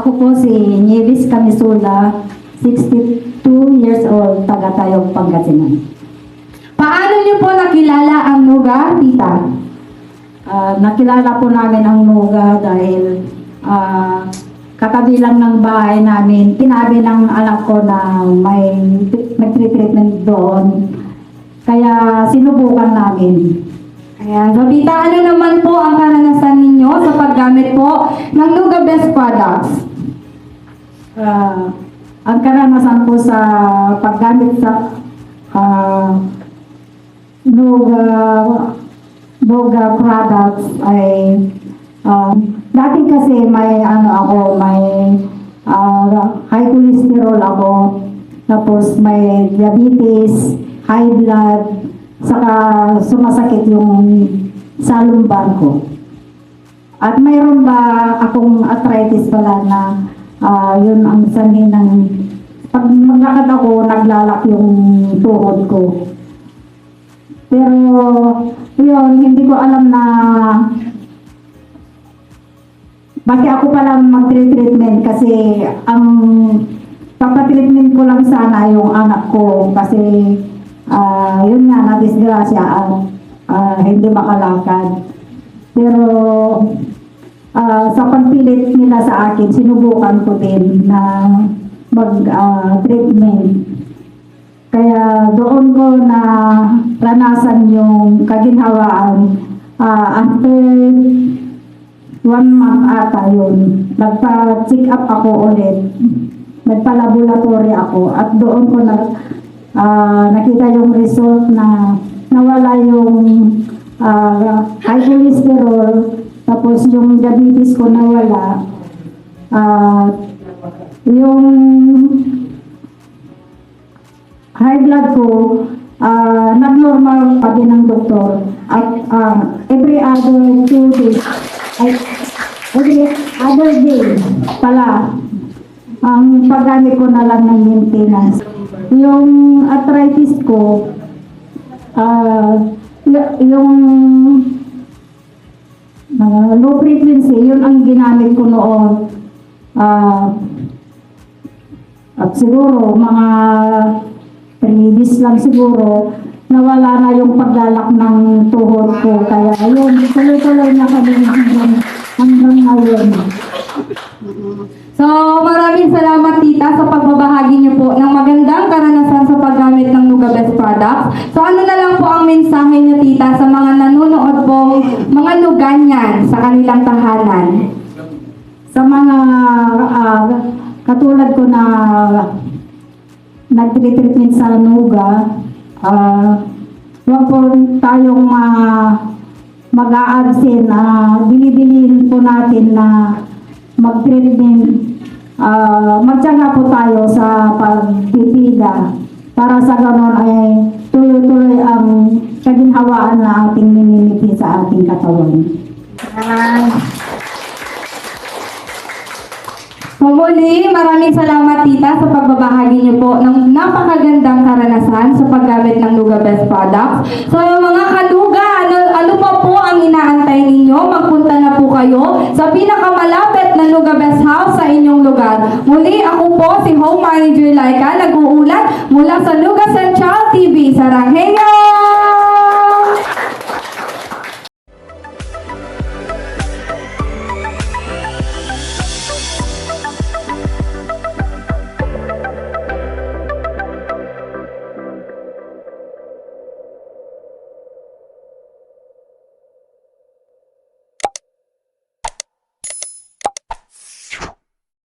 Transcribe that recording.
Ako po si Nieves Camisula, 62 years old, taga Tayog, Pangasinan. Paano niyo po nakilala ang Nuga, tita? Nakilala po namin ang Nuga dahil katabi lang ng bahay namin. Tinabi ng anak ko na may nag-treatment doon. Kaya sinubukan namin. Ayan. So, tita, ano naman po ang karanasan ninyo sa paggamit po ng Nuga Best Products? Ang karanasan po sa paggamit sa Nuga products ay dati kasi may high cholesterol ako, tapos may diabetes, high blood, saka sumasakit yung sa lumbar ko. At mayroon ba akong arthritis pala na yun ang sanhi ng pag maglakad ako, naglalak yung tuhod ko. Pero yun, hindi ko alam na bakit ako palang mag-treatment kasi ang papatreatment ko lang sana yung anak ko kasi yun nga, na-disgrasya hindi makalakad. Pero sa pagpilit nila sa akin, sinubukan ko din na mag-treatment. Kaya doon ko na ranasan yung kaginhawaan. After 1 month ata yun, nagpa-check up ako ulit. Nagpa-laboratory ako at doon ko nakita yung result na nawala yung high cholesterol, tapos yung diabetes ko nawala. Yung high blood ko, nag-normal pa din ng doktor. At every other 2 days, every other day pala, ang paggamit ko na lang ng maintenance. Yung arthritis ko, yung low frequency, yun ang ginamit ko noon. At siguro, mga 3 days lang siguro, nawala na yung paglalak ng tuhod ko. Kaya yun, tuloy-tuloy na kami hanggang ngayon. So, maraming salamat, tita, sa pagbabahagi niyo po ng magandang karanasan sa paggamit ng Nuga Best Products. So, ano na lang po ang mensahe niyo, tita, sa mga nanonood pong mga Nuganyan sa kanilang tahanan? Sa mga katulad ko na nag-treatment sa Nuga, huwag po tayong mag-a-absent. Bili-bilin po natin na mag-treatment. Magtyaga po tayo sa pagpipida para sa ganon ay tuloy-tuloy ang kaginhawaan na ating minimiti sa ating katawan. Muli, maraming salamat, tita, sa pagbabahagi niyo po ng napakagandang karanasan sa paggamit ng Nuga Best Products. So, mga kanuga, ano pa po ang inaantay ninyo? Magpunta na po kayo sa pinakamalapit na Nuga Best House sa inyong lugar. Muli, ako po si Home Manager Laika, nag-uulat mula sa Nuga Central TV. Saranghaeyo!